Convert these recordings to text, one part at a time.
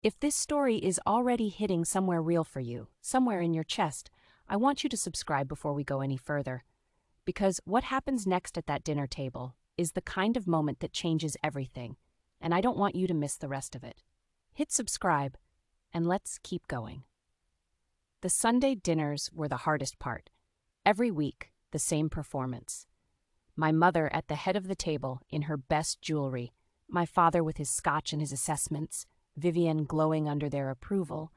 If this story is already hitting somewhere real for you, somewhere in your chest, I want you to subscribe before we go any further. Because what happens next at that dinner table is the kind of moment that changes everything, and I don't want you to miss the rest of it. Hit subscribe, and let's keep going. The Sunday dinners were the hardest part. Every week, the same performance. My mother at the head of the table in her best jewelry, my father with his scotch and his assessments, Vivian glowing under their approval,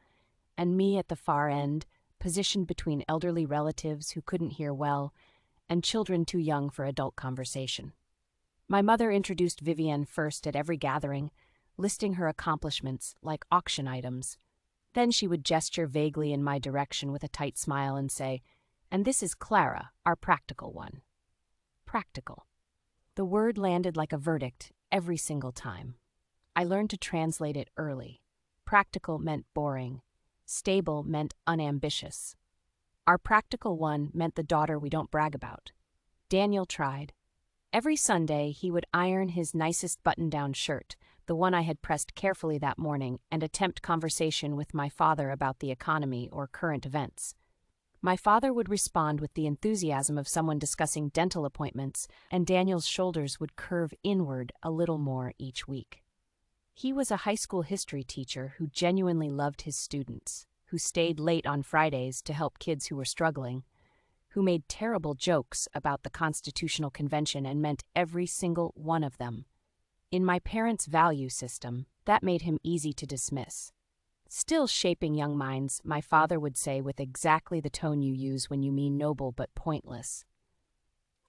and me at the far end, positioned between elderly relatives who couldn't hear well and children too young for adult conversation. My mother introduced Vivian first at every gathering, listing her accomplishments like auction items. Then she would gesture vaguely in my direction with a tight smile and say, "And this is Clara, our practical one." Practical. The word landed like a verdict every single time. I learned to translate it early. Practical meant boring. Stable meant unambitious. Our practical one meant the daughter we don't brag about. Daniel tried. Every Sunday, he would iron his nicest button-down shirt, the one I had pressed carefully that morning, and attempt conversation with my father about the economy or current events. My father would respond with the enthusiasm of someone discussing dental appointments, and Daniel's shoulders would curve inward a little more each week. He was a high school history teacher who genuinely loved his students, who stayed late on Fridays to help kids who were struggling, who made terrible jokes about the Constitutional Convention and meant every single one of them. In my parents' value system, that made him easy to dismiss. Still shaping young minds, my father would say with exactly the tone you use when you mean noble but pointless,